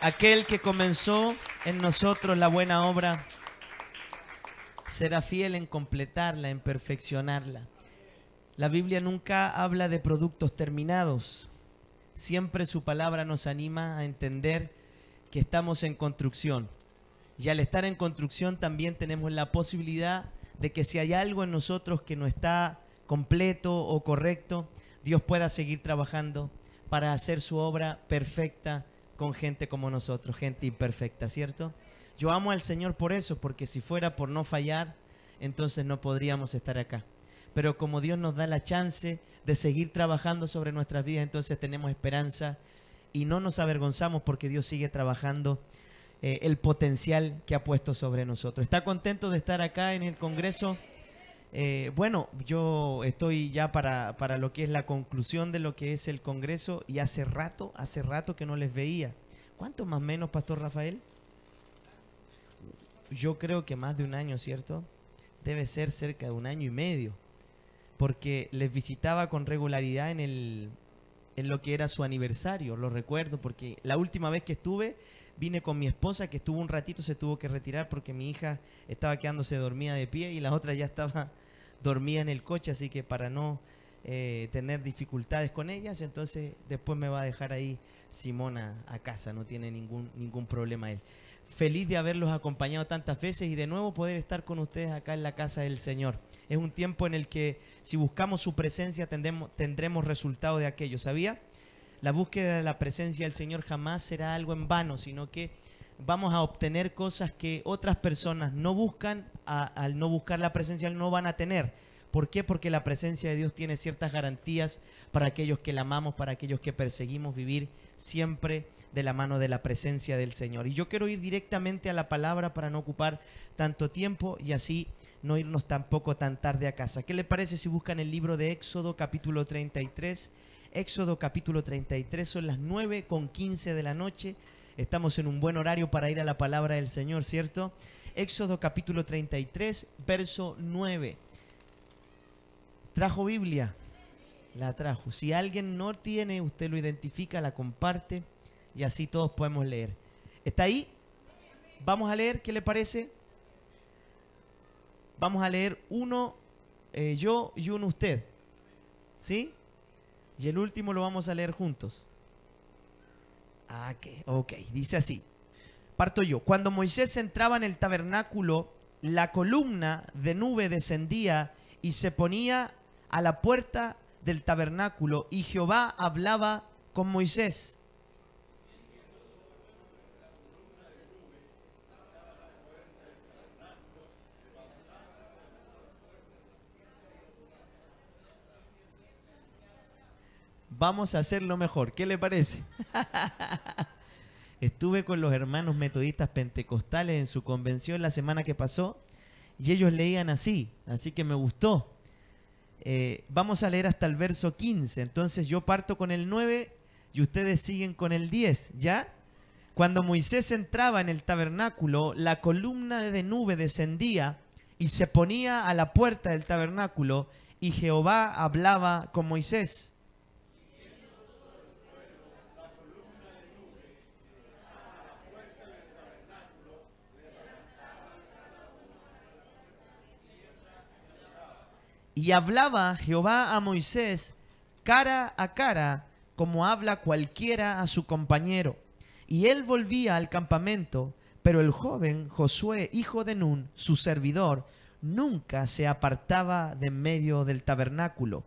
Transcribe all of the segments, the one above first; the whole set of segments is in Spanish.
Aquel que comenzó en nosotros la buena obra será fiel en completarla, en perfeccionarla. La Biblia nunca habla de productos terminados. Siempre su palabra nos anima a entender que estamos en construcción. Y al estar en construcción también tenemos la posibilidad de que si hay algo en nosotros que no está completo o correcto, Dios pueda seguir trabajando para hacer su obra perfecta con gente como nosotros, gente imperfecta, ¿cierto? Yo amo al Señor por eso, porque si fuera por no fallar, entonces no podríamos estar acá. Pero como Dios nos da la chance de seguir trabajando sobre nuestras vidas, entonces tenemos esperanza y no nos avergonzamos porque Dios sigue trabajando el potencial que ha puesto sobre nosotros. ¿Está contento de estar acá en el Congreso? Bueno, yo estoy ya para lo que es la conclusión de lo que es el Congreso y hace rato que no les veía. ¿Cuánto más o menos, Pastor Rafael? Yo creo que más de un año, ¿cierto? Debe ser cerca de un año y medio, porque les visitaba con regularidad en lo que era su aniversario, lo recuerdo, porque la última vez que estuve, vine con mi esposa, que estuvo un ratito, se tuvo que retirar porque mi hija estaba quedándose dormida de pie y la otra ya estaba dormida en el coche, así que para no tener dificultades con ellas, entonces después me va a dejar ahí Simona a casa, no tiene ningún problema él. Feliz de haberlos acompañado tantas veces y de nuevo poder estar con ustedes acá en la casa del Señor. Es un tiempo en el que si buscamos su presencia tendremos resultado de aquello, ¿sabía? La búsqueda de la presencia del Señor jamás será algo en vano, sino que vamos a obtener cosas que otras personas no buscan, al no buscar la presencia no van a tener. ¿Por qué? Porque la presencia de Dios tiene ciertas garantías para aquellos que la amamos, para aquellos que perseguimos vivir siempre de la mano de la presencia del Señor. Y yo quiero ir directamente a la palabra para no ocupar tanto tiempo y así no irnos tampoco tan tarde a casa. ¿Qué le parece si buscan el libro de Éxodo capítulo 33? Éxodo capítulo 33, son las 9:15 de la noche. Estamos en un buen horario para ir a la palabra del Señor, ¿cierto? Éxodo capítulo 33, verso 9. ¿Trajo Biblia? La trajo. Si alguien no tiene, usted lo identifica, la comparte y así todos podemos leer. ¿Está ahí? Vamos a leer, ¿qué le parece? Vamos a leer uno yo y uno usted. ¿Sí? Y el último lo vamos a leer juntos. Ok, dice así. Parto yo. Cuando Moisés entraba en el tabernáculo, la columna de nube descendía y se ponía a la puerta del tabernáculo, y Jehová hablaba con Moisés. Vamos a hacerlo mejor. ¿Qué le parece? Estuve con los hermanos metodistas pentecostales en su convención la semana que pasó y ellos leían así que me gustó. Vamos a leer hasta el verso 15. Entonces yo parto con el 9 y ustedes siguen con el 10, ¿ya? Cuando Moisés entraba en el tabernáculo, la columna de nube descendía y se ponía a la puerta del tabernáculo, y Jehová hablaba con Moisés. Y hablaba Jehová a Moisés cara a cara, como habla cualquiera a su compañero. Y él volvía al campamento, pero el joven Josué, hijo de Nun, su servidor, nunca se apartaba de en medio del tabernáculo.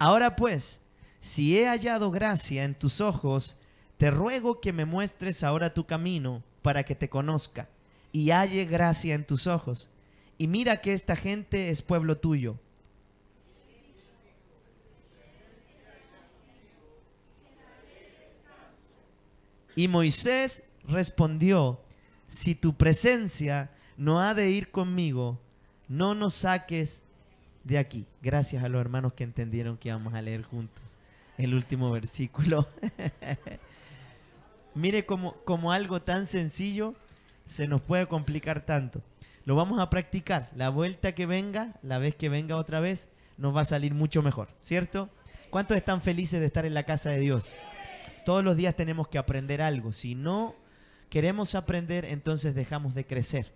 Ahora pues, si he hallado gracia en tus ojos, te ruego que me muestres ahora tu camino para que te conozca y halle gracia en tus ojos. Y mira que esta gente es pueblo tuyo. Y Moisés respondió: si tu presencia no ha de ir conmigo, no nos saques de aquí. Gracias a los hermanos que entendieron que íbamos a leer juntos el último versículo. Mire como algo tan sencillo se nos puede complicar tanto. Lo vamos a practicar. La vuelta que venga, la vez que venga otra vez, nos va a salir mucho mejor, ¿cierto? ¿Cuántos están felices de estar en la casa de Dios? Todos los días tenemos que aprender algo. Si no queremos aprender, entonces dejamos de crecer.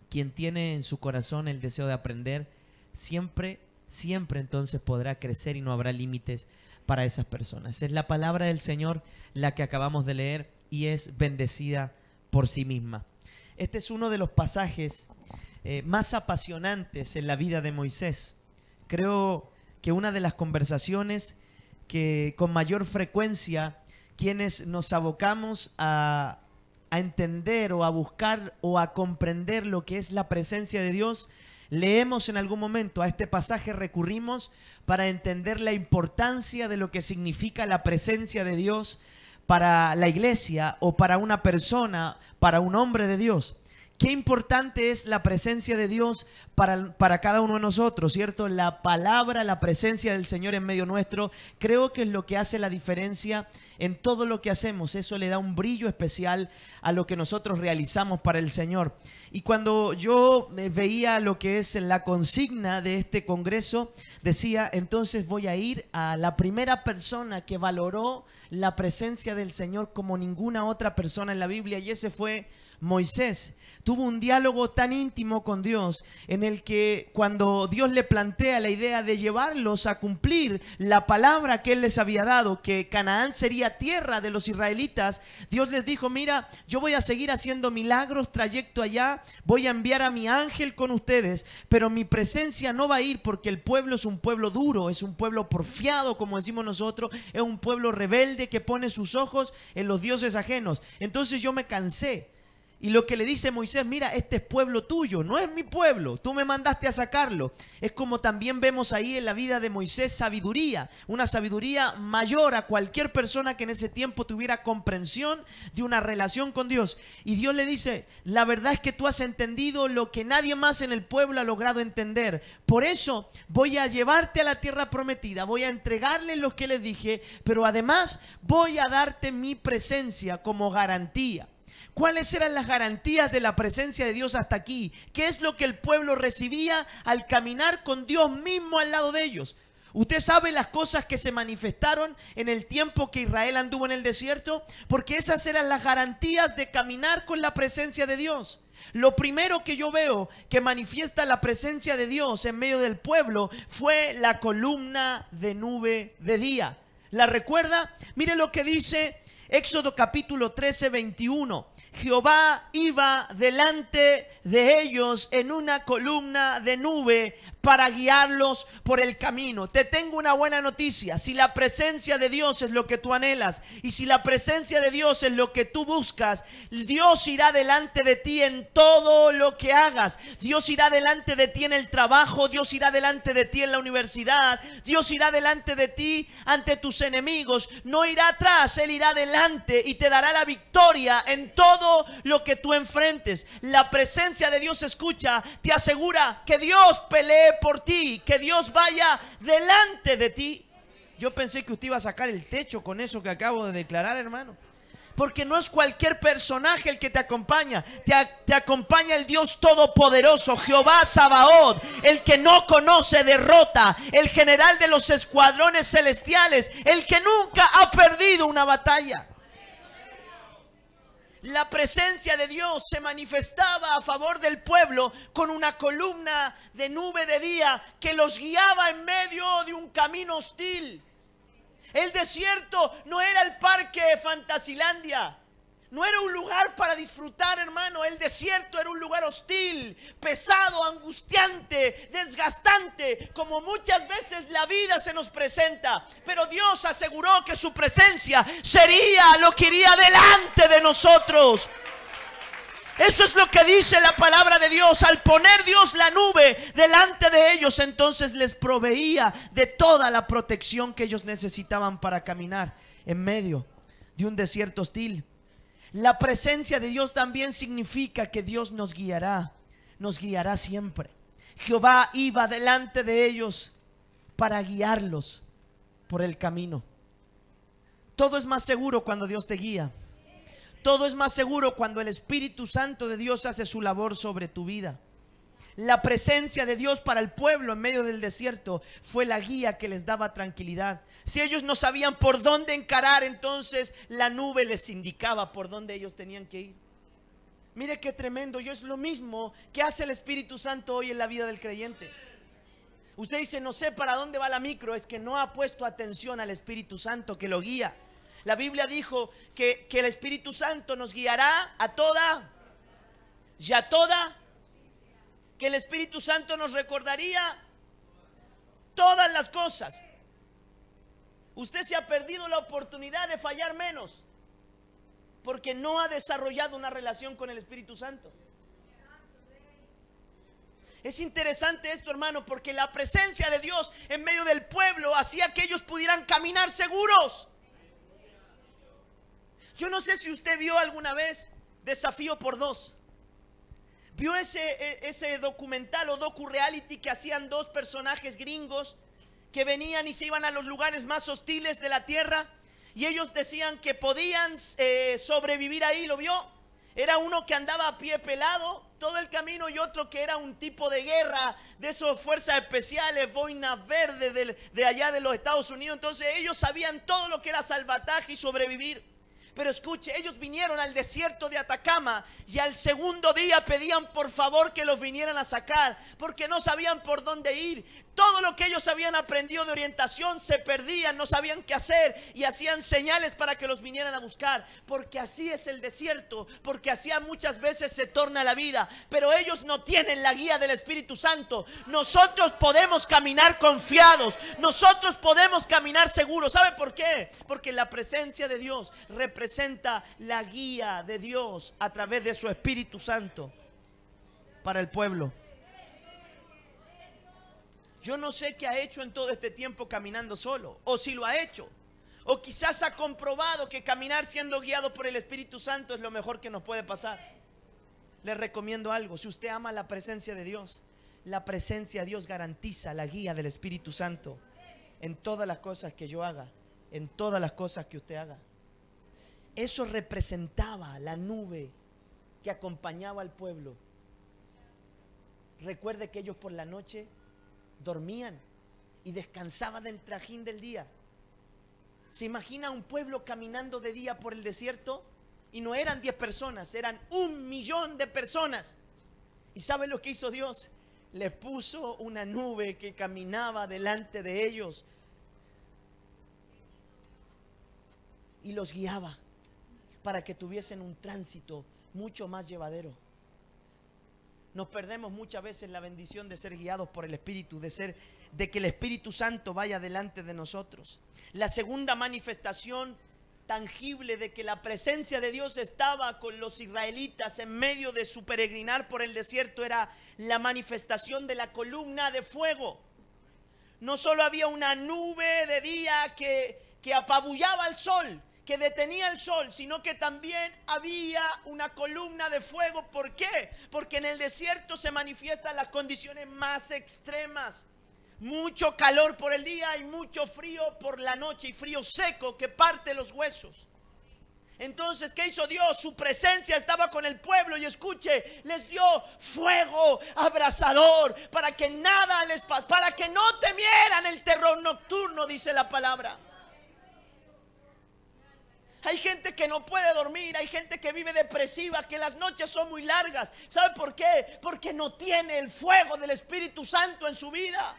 Quien tiene en su corazón el deseo de aprender, siempre entonces podrá crecer y no habrá límites para esas personas. Es la palabra del Señor la que acabamos de leer y es bendecida por sí misma. Este es uno de los pasajes más apasionantes en la vida de Moisés. Creo que una de las conversaciones que con mayor frecuencia quienes nos abocamos a entender o a buscar o a comprender lo que es la presencia de Dios, leemos en algún momento a este pasaje, recurrimos para entender la importancia de lo que significa la presencia de Dios para la iglesia o para una persona, para un hombre de Dios. Qué importante es la presencia de Dios para cada uno de nosotros, ¿cierto? La palabra, la presencia del Señor en medio nuestro, creo que es lo que hace la diferencia en todo lo que hacemos. Eso le da un brillo especial a lo que nosotros realizamos para el Señor. Y cuando yo veía lo que es la consigna de este congreso, decía, entonces voy a ir a la primera persona que valoró la presencia del Señor como ninguna otra persona en la Biblia, y ese fue Moisés. Tuvo un diálogo tan íntimo con Dios en el que cuando Dios le plantea la idea de llevarlos a cumplir la palabra que Él les había dado, que Canaán sería tierra de los israelitas, Dios les dijo, mira, yo voy a seguir haciendo milagros trayecto allá, voy a enviar a mi ángel con ustedes, pero mi presencia no va a ir porque el pueblo es un pueblo duro, es un pueblo porfiado, como decimos nosotros, es un pueblo rebelde que pone sus ojos en los dioses ajenos. Entonces yo me cansé. Y lo que le dice Moisés, mira, este es pueblo tuyo, no es mi pueblo, tú me mandaste a sacarlo. Es como también vemos ahí en la vida de Moisés sabiduría, una sabiduría mayor a cualquier persona que en ese tiempo tuviera comprensión de una relación con Dios. Y Dios le dice, la verdad es que tú has entendido lo que nadie más en el pueblo ha logrado entender. Por eso voy a llevarte a la tierra prometida, voy a entregarles lo que les dije, pero además voy a darte mi presencia como garantía. ¿Cuáles eran las garantías de la presencia de Dios hasta aquí? ¿Qué es lo que el pueblo recibía al caminar con Dios mismo al lado de ellos? ¿Usted sabe las cosas que se manifestaron en el tiempo que Israel anduvo en el desierto? Porque esas eran las garantías de caminar con la presencia de Dios. Lo primero que yo veo que manifiesta la presencia de Dios en medio del pueblo fue la columna de nube de día. ¿La recuerda? Mire lo que dice Éxodo capítulo 13, 21. Jehová iba delante de ellos en una columna de nube para guiarlos por el camino. Te tengo una buena noticia. Si la presencia de Dios es lo que tú anhelas y si la presencia de Dios es lo que tú buscas, Dios irá delante de ti en todo lo que hagas. Dios irá delante de ti en el trabajo, Dios irá delante de ti en la universidad, Dios irá delante de ti ante tus enemigos. No irá atrás, Él irá delante y te dará la victoria en todo lo que tú enfrentes. La presencia de Dios, escucha, te asegura que Dios pelee por ti, que Dios vaya delante de ti. Yo pensé que usted iba a sacar el techo con eso que acabo de declarar, hermano. Porque no es cualquier personaje el que te acompaña. Te acompaña el Dios Todopoderoso, Jehová Sabaoth, el que no conoce derrota, el general de los escuadrones celestiales, el que nunca ha perdido una batalla. La presencia de Dios se manifestaba a favor del pueblo con una columna de nube de día que los guiaba en medio de un camino hostil. El desierto no era el parque de Fantasilandia. No era un lugar para disfrutar, hermano. El desierto era un lugar hostil, pesado, angustiante, desgastante, como muchas veces la vida se nos presenta. Pero Dios aseguró que su presencia sería lo que iría delante de nosotros. Eso es lo que dice la palabra de Dios. Al poner Dios la nube delante de ellos, entonces les proveía de toda la protección que ellos necesitaban para caminar en medio de un desierto hostil. La presencia de Dios también significa que Dios nos guiará siempre. Jehová iba delante de ellos para guiarlos por el camino. Todo es más seguro cuando Dios te guía. Todo es más seguro cuando el Espíritu Santo de Dios hace su labor sobre tu vida. La presencia de Dios para el pueblo en medio del desierto fue la guía que les daba tranquilidad. Si ellos no sabían por dónde encarar, entonces la nube les indicaba por dónde ellos tenían que ir. Mire qué tremendo. Y es lo mismo que hace el Espíritu Santo hoy en la vida del creyente. Usted dice, no sé para dónde va la micro. Es que no ha puesto atención al Espíritu Santo que lo guía. La Biblia dijo que el Espíritu Santo nos guiará a toda y a toda. Que el Espíritu Santo nos recordaría todas las cosas. Usted se ha perdido la oportunidad de fallar menos porque no ha desarrollado una relación con el Espíritu Santo. Es interesante esto, hermano, porque la presencia de Dios en medio del pueblo hacía que ellos pudieran caminar seguros. Yo no sé si usted vio alguna vez Desafío por Dos. ¿Vio ese documental o docu-reality que hacían dos personajes gringos que venían y se iban a los lugares más hostiles de la tierra? Y ellos decían que podían sobrevivir ahí. ¿Lo vio? Era uno que andaba a pie pelado todo el camino y otro que era un tipo de guerra, de esos fuerzas especiales, boina verde de allá de los Estados Unidos. Entonces ellos sabían todo lo que era salvataje y sobrevivir. Pero escuche, ellos vinieron al desierto de Atacama y al segundo día pedían por favor que los vinieran a sacar, porque no sabían por dónde ir. Todo lo que ellos habían aprendido de orientación se perdían, no sabían qué hacer y hacían señales para que los vinieran a buscar. Porque así es el desierto, porque así muchas veces se torna la vida. Pero ellos no tienen la guía del Espíritu Santo. Nosotros podemos caminar confiados, nosotros podemos caminar seguros. ¿Sabe por qué? Porque la presencia de Dios representa la guía de Dios a través de su Espíritu Santo para el pueblo. Yo no sé qué ha hecho en todo este tiempo caminando solo, o si lo ha hecho, o quizás ha comprobado que caminar siendo guiado por el Espíritu Santo es lo mejor que nos puede pasar. Les recomiendo algo: si usted ama la presencia de Dios, la presencia de Dios garantiza la guía del Espíritu Santo en todas las cosas que yo haga, en todas las cosas que usted haga. Eso representaba la nube que acompañaba al pueblo. Recuerde que ellos por la noche dormían y descansaban del trajín del día. ¿Se imagina un pueblo caminando de día por el desierto? Y no eran 10 personas, eran 1.000.000 de personas. ¿Y sabe lo que hizo Dios? Les puso una nube que caminaba delante de ellos y los guiaba para que tuviesen un tránsito mucho más llevadero. Nos perdemos muchas veces la bendición de ser guiados por el Espíritu, de que el Espíritu Santo vaya delante de nosotros. La segunda manifestación tangible de que la presencia de Dios estaba con los israelitas en medio de su peregrinar por el desierto era la manifestación de la columna de fuego. No solo había una nube de día que apabullaba al sol, que detenía el sol, sino que también había una columna de fuego. ¿Por qué? Porque en el desierto se manifiestan las condiciones más extremas. Mucho calor por el día y mucho frío por la noche, y frío seco que parte los huesos. Entonces, ¿qué hizo Dios? Su presencia estaba con el pueblo y escuche, les dio fuego abrasador para que nada les pasara, para que no temieran el terror nocturno, dice la palabra. Hay gente que no puede dormir, hay gente que vive depresiva, que las noches son muy largas. ¿Sabe por qué? Porque no tiene el fuego del Espíritu Santo en su vida.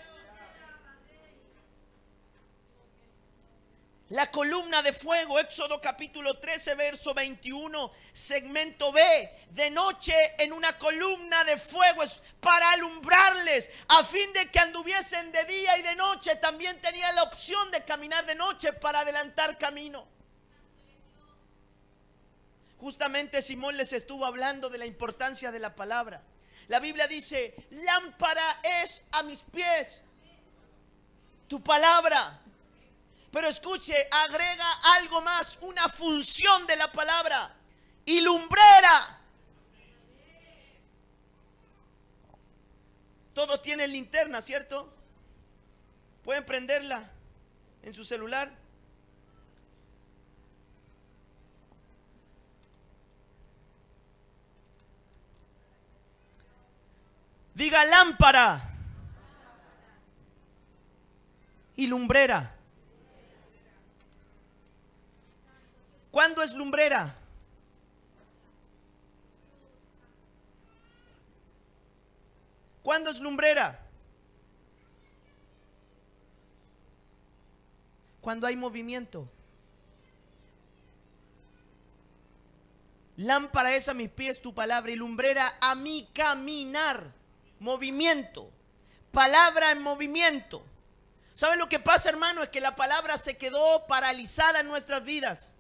La columna de fuego, Éxodo capítulo 13, verso 21, segmento B. De noche en una columna de fuego es para alumbrarles, a fin de que anduviesen de día y de noche. También tenía la opción de caminar de noche para adelantar camino. Justamente Simón les estuvo hablando de la importancia de la palabra. La Biblia dice: lámpara es a mis pies tu palabra. Pero escuche, agrega algo más, una función de la palabra: y lumbrera. Todos tienen linterna, ¿cierto? Pueden prenderla en su celular. Diga lámpara y lumbrera. ¿Cuándo es lumbrera? ¿Cuándo es lumbrera? Cuando hay movimiento. Lámpara es a mis pies tu palabra y lumbrera a mi caminar. Movimiento. Palabra en movimiento. ¿Saben lo que pasa, hermano? Es que la palabra se quedó paralizada en nuestras vidas.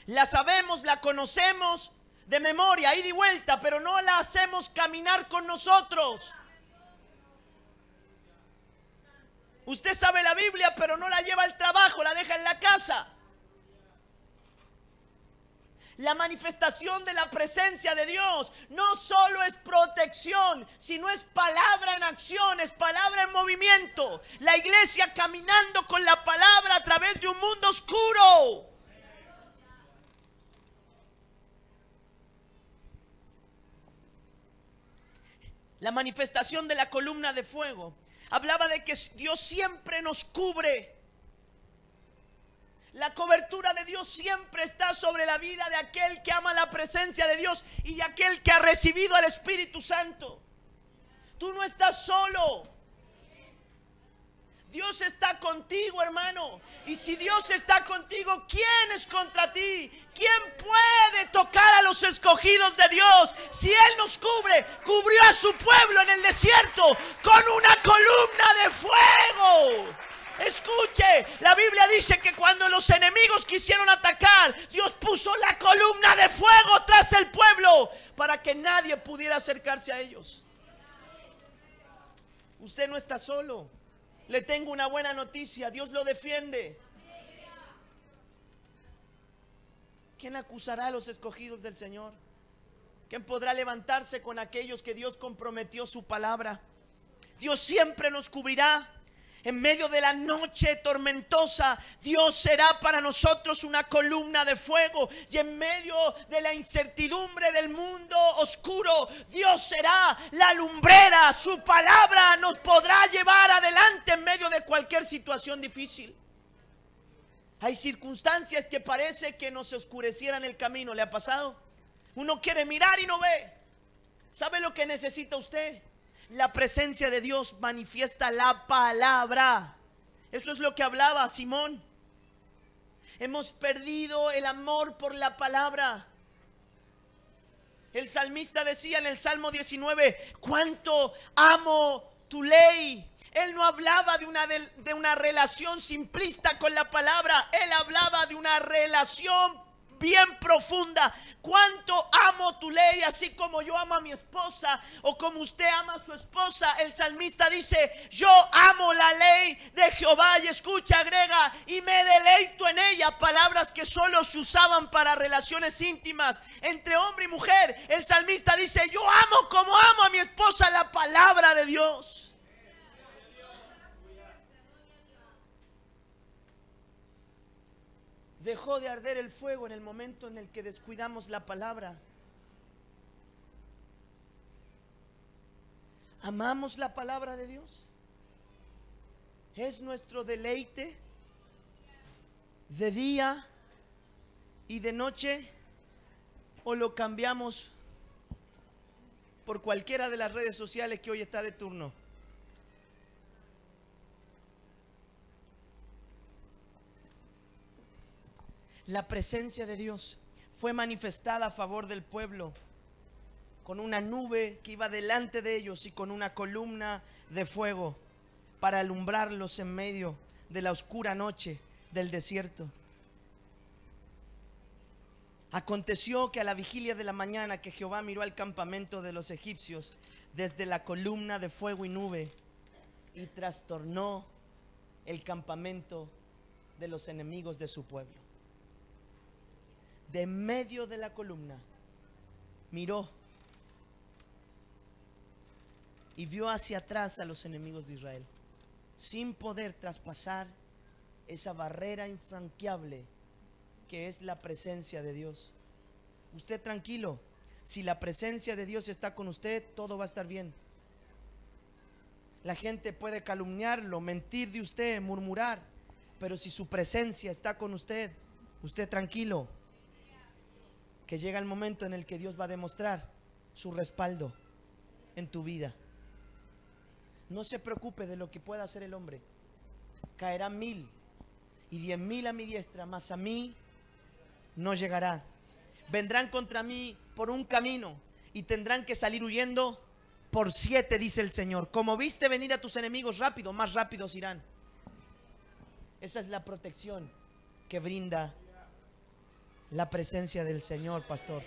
La sabemos, la conocemos de memoria, ida y vuelta, pero no la hacemos caminar con nosotros. Usted sabe la Biblia, pero no la lleva al trabajo, la deja en la casa. La manifestación de la presencia de Dios no solo es protección, sino es palabra en acción, es palabra en movimiento. La iglesia caminando con la palabra a través de un mundo oscuro. La manifestación de la columna de fuego hablaba de que Dios siempre nos cubre. La cobertura de Dios siempre está sobre la vida de aquel que ama la presencia de Dios y de aquel que ha recibido al Espíritu Santo. Tú no estás solo. Dios está contigo, hermano. Y si Dios está contigo, ¿quién es contra ti? ¿Quién puede tocar a los escogidos de Dios? Si Él nos cubre, cubrió a su pueblo en el desierto con una columna de fuego. Escuche, la Biblia dice que cuando los enemigos quisieron atacar, Dios puso la columna de fuego tras el pueblo para que nadie pudiera acercarse a ellos. Usted no está solo. Le tengo una buena noticia, Dios lo defiende. ¿Quién acusará a los escogidos del Señor? ¿Quién podrá levantarse con aquellos que Dios comprometió su palabra? Dios siempre nos cubrirá. En medio de la noche tormentosa, Dios será para nosotros una columna de fuego. Y en medio de la incertidumbre del mundo oscuro, Dios será la lumbrera. Su palabra nos podrá llevar adelante en medio de cualquier situación difícil. Hay circunstancias que parece que nos oscurecieran el camino. ¿Le ha pasado? Uno quiere mirar y no ve. ¿Sabe lo que necesita usted? La presencia de Dios manifiesta la palabra. Eso es lo que hablaba Simón. Hemos perdido el amor por la palabra. El salmista decía en el Salmo 19: cuánto amo tu ley. Él no hablaba de una relación simplista con la palabra. Él hablaba de una relación bien profunda. Cuánto amo tu ley, así como yo amo a mi esposa, o como usted ama a su esposa. El salmista dice: yo amo la ley de Jehová, y escucha, agrega, y me deleito en ella. Palabras que solo se usaban para relaciones íntimas entre hombre y mujer. El salmista dice: yo amo como amo a mi esposa la palabra de Dios. Dejó de arder el fuego en el momento en el que descuidamos la palabra. ¿Amamos la palabra de Dios? ¿Es nuestro deleite de día y de noche? ¿O lo cambiamos por cualquiera de las redes sociales que hoy está de turno? La presencia de Dios fue manifestada a favor del pueblo con una nube que iba delante de ellos y con una columna de fuego para alumbrarlos en medio de la oscura noche del desierto. Aconteció que a la vigilia de la mañana que Jehová miró al campamento de los egipcios desde la columna de fuego y nube, y trastornó el campamento de los enemigos de su pueblo. De medio de la columna miró y vio hacia atrás a los enemigos de Israel, sin poder traspasar esa barrera infranqueable que es la presencia de Dios. Usted tranquilo, si la presencia de Dios está con usted, todo va a estar bien. La gente puede calumniarlo, mentir de usted, murmurar, pero si su presencia está con usted, usted tranquilo, que llega el momento en el que Dios va a demostrar su respaldo en tu vida. No se preocupe de lo que pueda hacer el hombre. Caerán 1000 y 10.000 a mi diestra, mas a mí no llegará. Vendrán contra mí por un camino y tendrán que salir huyendo por 7, dice el Señor. Como viste venir a tus enemigos rápido, más rápidos irán. Esa es la protección que brinda la presencia del Señor, pastor.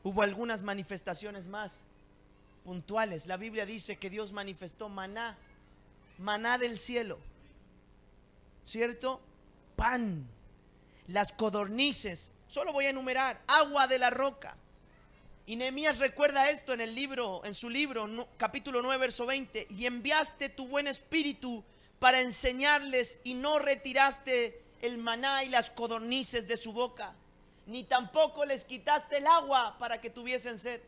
Hubo algunas manifestaciones más puntuales. La Biblia dice que Dios manifestó maná, maná del cielo, ¿cierto? Pan, las codornices, solo voy a enumerar, agua de la roca. Y Nehemías recuerda esto en el libro, en su libro, capítulo 9, verso 20. Y enviaste tu buen espíritu para enseñarles, y no retiraste el maná y las codornices de su boca, ni tampoco les quitaste el agua para que tuviesen sed.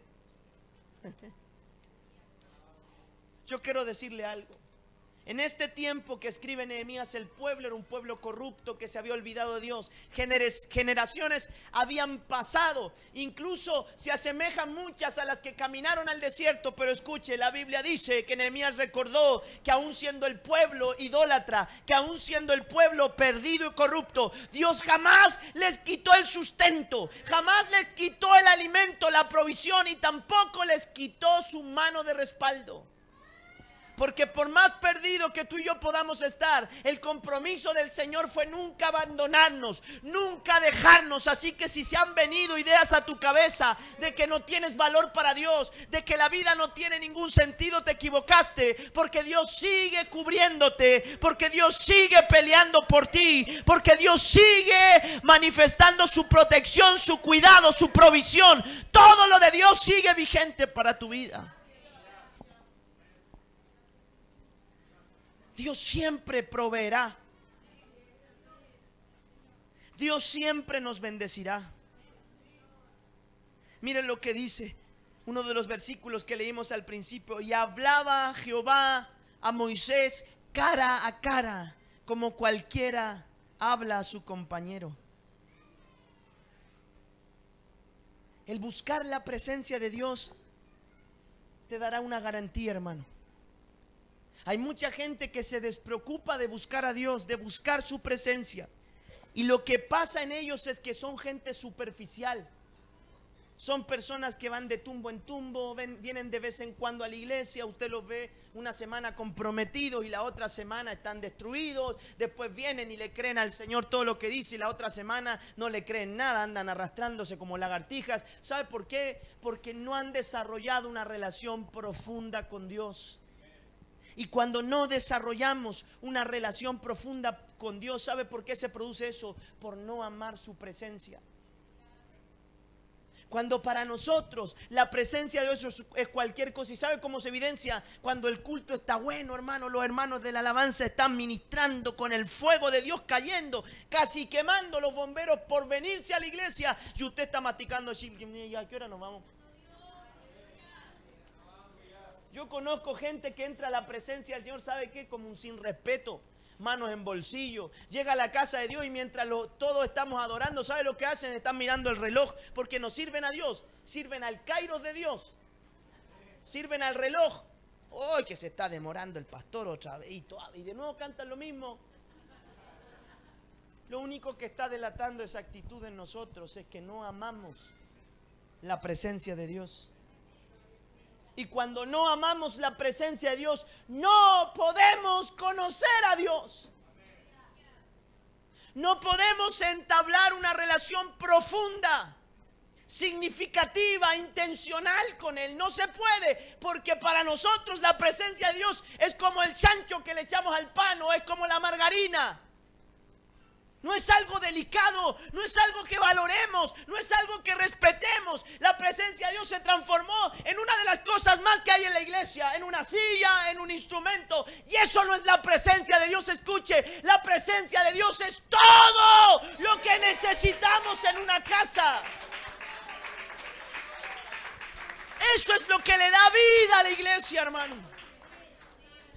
Yo quiero decirle algo. En este tiempo que escribe Nehemías, el pueblo era un pueblo corrupto que se había olvidado de Dios. Generaciones habían pasado, incluso se asemejan muchas a las que caminaron al desierto. Pero escuche, la Biblia dice que Nehemías recordó que aún siendo el pueblo idólatra, que aún siendo el pueblo perdido y corrupto, Dios jamás les quitó el sustento, jamás les quitó el alimento, la provisión, y tampoco les quitó su mano de respaldo. Porque por más perdido que tú y yo podamos estar, el compromiso del Señor fue nunca abandonarnos, nunca dejarnos. Así que si se han venido ideas a tu cabeza de que no tienes valor para Dios, de que la vida no tiene ningún sentido, te equivocaste. Porque Dios sigue cubriéndote, porque Dios sigue peleando por ti, porque Dios sigue manifestando su protección, su cuidado, su provisión. Todo lo de Dios sigue vigente para tu vida. Dios siempre proveerá. Dios siempre nos bendecirá. Miren lo que dice uno de los versículos que leímos al principio. Y hablaba Jehová a Moisés cara a cara, como cualquiera habla a su compañero. El buscar la presencia de Dios te dará una garantía, hermano. Hay mucha gente que se despreocupa de buscar a Dios, de buscar su presencia. Y lo que pasa en ellos es que son gente superficial. Son personas que van de tumbo en tumbo, vienen de vez en cuando a la iglesia. Usted los ve una semana comprometidos y la otra semana están destruidos. Después vienen y le creen al Señor todo lo que dice y la otra semana no le creen nada, andan arrastrándose como lagartijas. ¿Sabe por qué? Porque no han desarrollado una relación profunda con Dios. Y cuando no desarrollamos una relación profunda con Dios, ¿sabe por qué se produce eso? Por no amar su presencia. Cuando para nosotros la presencia de Dios es cualquier cosa. ¿Y sabe cómo se evidencia? Cuando el culto está bueno, hermano, los hermanos de la alabanza están ministrando con el fuego de Dios cayendo, casi quemando los bomberos por venirse a la iglesia. Y usted está masticando, ¿y a qué hora nos vamos? Yo conozco gente que entra a la presencia del Señor, ¿sabe qué? Como un sin respeto, manos en bolsillo. Llega a la casa de Dios y mientras todos estamos adorando, ¿sabe lo que hacen? Están mirando el reloj, porque no sirven a Dios, sirven al kairos de Dios, sirven al reloj. ¡Ay, que se está demorando el pastor otra vez! Y de nuevo cantan lo mismo. Lo único que está delatando esa actitud en nosotros es que no amamos la presencia de Dios. Y cuando no amamos la presencia de Dios, no podemos conocer a Dios. No podemos entablar una relación profunda, significativa, intencional con Él. No se puede, porque para nosotros la presencia de Dios es como el chancho que le echamos al pan, o es como la margarina. No es algo delicado, no es algo que valoremos, no es algo que respetemos. La presencia de Dios se transformó en una de las cosas más que hay en la iglesia, en una silla, en un instrumento. Y eso no es la presencia de Dios. Escuche, la presencia de Dios es todo lo que necesitamos en una casa. Eso es lo que le da vida a la iglesia, hermano.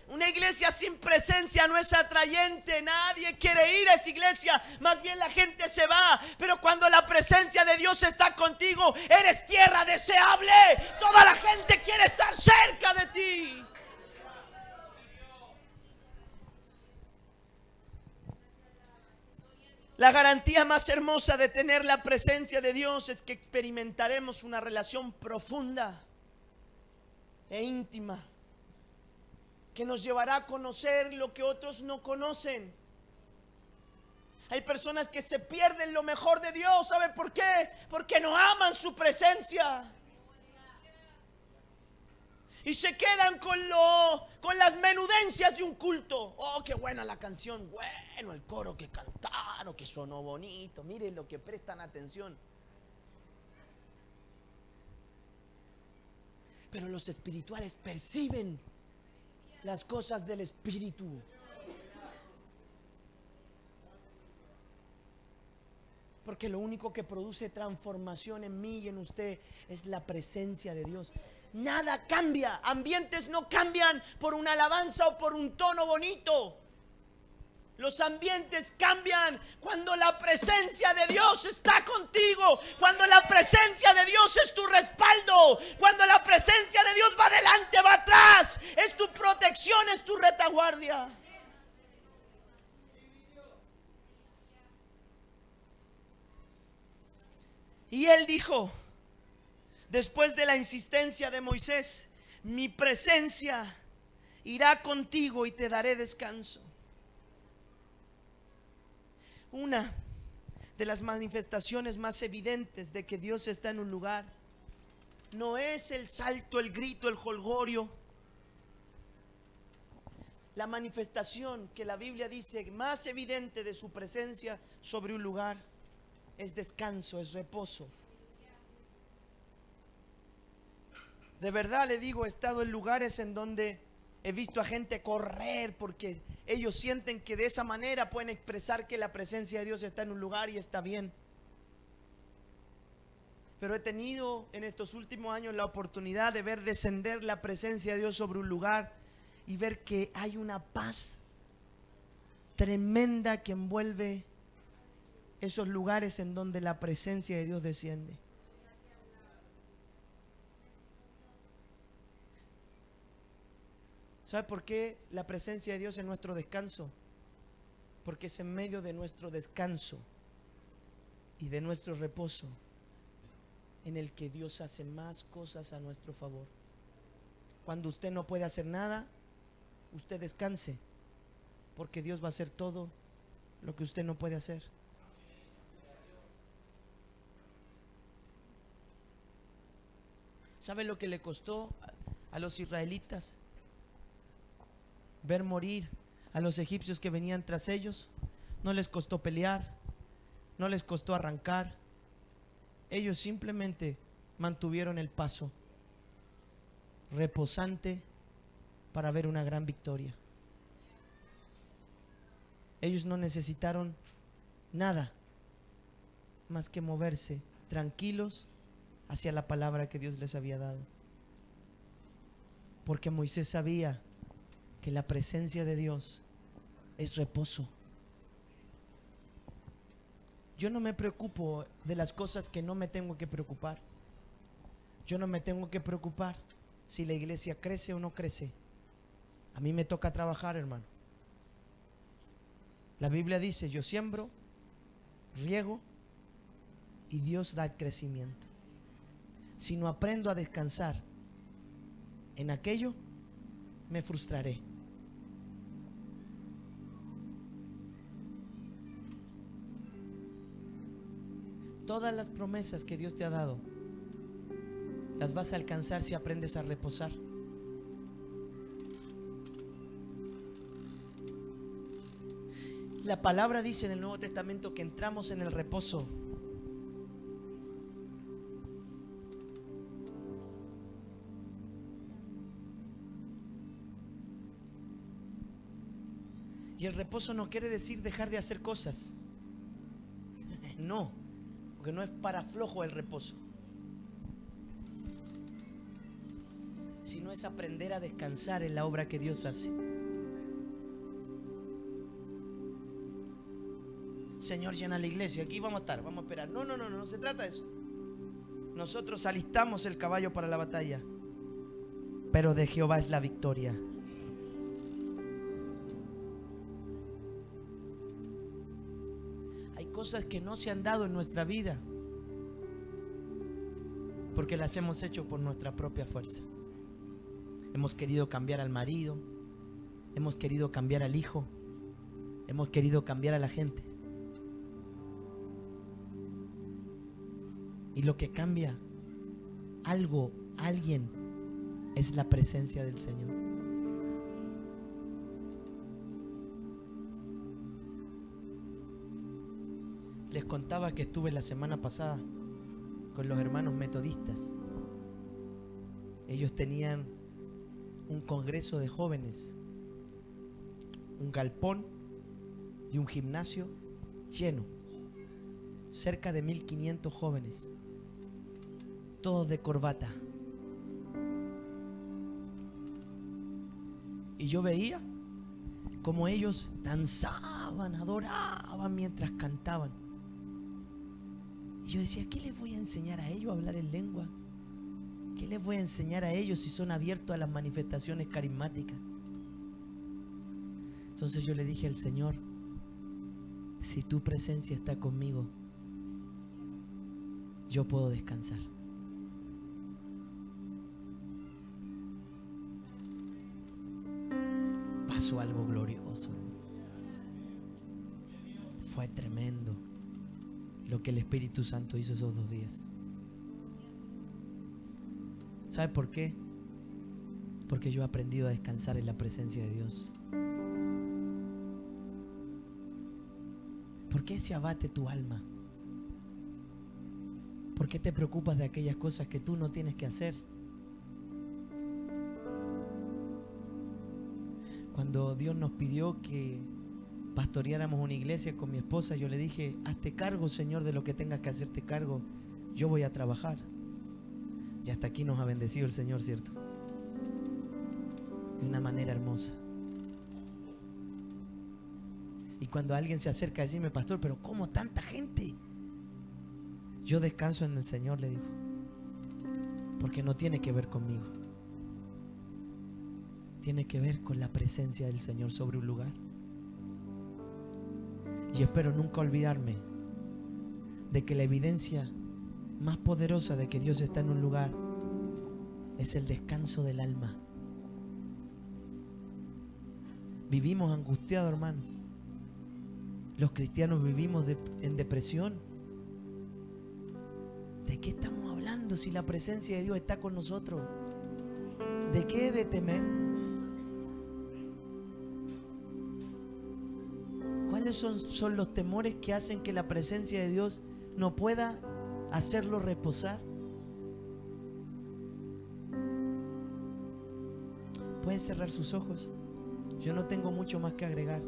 Una iglesia sin presencia no es atrayente. Nadie quiere ir a esa iglesia. Más bien la gente se va. Pero cuando la presencia de Dios está contigo, eres tierra deseable. Toda la gente quiere estar cerca de ti. La garantía más hermosa de tener la presencia de Dios es que experimentaremos una relación profunda e íntima, que nos llevará a conocer lo que otros no conocen. Hay personas que se pierden lo mejor de Dios. ¿Sabe por qué? Porque no aman su presencia. Y se quedan con las menudencias de un culto. Oh, qué buena la canción. Bueno, el coro que cantaron, que sonó bonito. Miren lo que prestan atención. Pero los espirituales perciben las cosas del Espíritu. Porque lo único que produce transformación en mí y en usted es la presencia de Dios. Nada cambia. Ambientes no cambian por una alabanza o por un tono bonito. Los ambientes cambian cuando la presencia de Dios está contigo, cuando la presencia de Dios es tu respaldo, cuando la presencia de Dios va adelante, va atrás, es tu protección, es tu retaguardia. Y él dijo, después de la insistencia de Moisés, mi presencia irá contigo y te daré descanso. Una de las manifestaciones más evidentes de que Dios está en un lugar no es el salto, el grito, el jolgorio. La manifestación que la Biblia dice más evidente de su presencia sobre un lugar es descanso, es reposo. De verdad le digo, he estado en lugares en donde he visto a gente correr porque ellos sienten que de esa manera pueden expresar que la presencia de Dios está en un lugar y está bien. Pero he tenido en estos últimos años la oportunidad de ver descender la presencia de Dios sobre un lugar y ver que hay una paz tremenda que envuelve esos lugares en donde la presencia de Dios desciende. ¿Sabe por qué la presencia de Dios es nuestro descanso? Porque es en medio de nuestro descanso y de nuestro reposo en el que Dios hace más cosas a nuestro favor. Cuando usted no puede hacer nada, usted descanse, porque Dios va a hacer todo lo que usted no puede hacer. ¿Sabe lo que le costó a los israelitas ver morir a los egipcios que venían tras ellos? No les costó pelear, no les costó arrancar. Ellos simplemente mantuvieron el paso reposante para ver una gran victoria. Ellos no necesitaron nada más que moverse tranquilos hacia la palabra que Dios les había dado. Porque Moisés sabía que la presencia de Dios es reposo. Yo no me preocupo de las cosas que no me tengo que preocupar. Yo no me tengo que preocupar si la iglesia crece o no crece. A mí me toca trabajar, hermano. La Biblia dice, yo siembro, riego y Dios da el crecimiento. Si no aprendo a descansar en aquello, me frustraré. Todas las promesas que Dios te ha dado las vas a alcanzar si aprendes a reposar. La palabra dice en el Nuevo Testamento que entramos en el reposo. Y el reposo no quiere decir dejar de hacer cosas. No, porque no es para flojo el reposo, sino es aprender a descansar en la obra que Dios hace. Señor, llena la iglesia, aquí vamos a estar, vamos a esperar. No, no, no, no se trata de eso. Nosotros alistamos el caballo para la batalla, pero de Jehová es la victoria. Hay cosas que no se han dado en nuestra vida porque las hemos hecho por nuestra propia fuerza. Hemos querido cambiar al marido, hemos querido cambiar al hijo, hemos querido cambiar a la gente. Y lo que cambia algo, alguien, es la presencia del Señor. Les contaba que estuve la semana pasada con los hermanos metodistas. Ellos tenían un congreso de jóvenes, un galpón y un gimnasio lleno, cerca de 1500 jóvenes, todos de corbata. Y yo veía como ellos danzaban, adoraban mientras cantaban. Y yo decía, ¿qué les voy a enseñar a ellos a hablar en lengua? ¿Qué les voy a enseñar a ellos si son abiertos a las manifestaciones carismáticas? Entonces yo le dije al Señor, si tu presencia está conmigo, yo puedo descansar. Pasó algo glorioso. Fue tremendo lo que el Espíritu Santo hizo esos 2 días. ¿Sabe por qué? Porque yo he aprendido a descansar en la presencia de Dios. ¿Por qué se abate tu alma? ¿Por qué te preocupas de aquellas cosas que tú no tienes que hacer? Cuando Dios nos pidió que pastoreáramos una iglesia con mi esposa, yo le dije, hazte cargo, Señor, de lo que tengas que hacerte cargo. Yo voy a trabajar. Y hasta aquí nos ha bendecido el Señor, ¿cierto? De una manera hermosa. Y cuando alguien se acerca a decirme, pastor, pero ¿cómo tanta gente? Yo descanso en el Señor, le digo, porque no tiene que ver conmigo. Tiene que ver con la presencia del Señor sobre un lugar. Y espero nunca olvidarme de que la evidencia más poderosa de que Dios está en un lugar es el descanso del alma. Vivimos angustiados, hermano. Los cristianos vivimos en depresión. ¿De qué estamos hablando si la presencia de Dios está con nosotros? ¿De qué he de temer? ¿Cuáles son los temores que hacen que la presencia de Dios no pueda hacerlo reposar? Pueden cerrar sus ojos. Yo no tengo mucho más que agregar.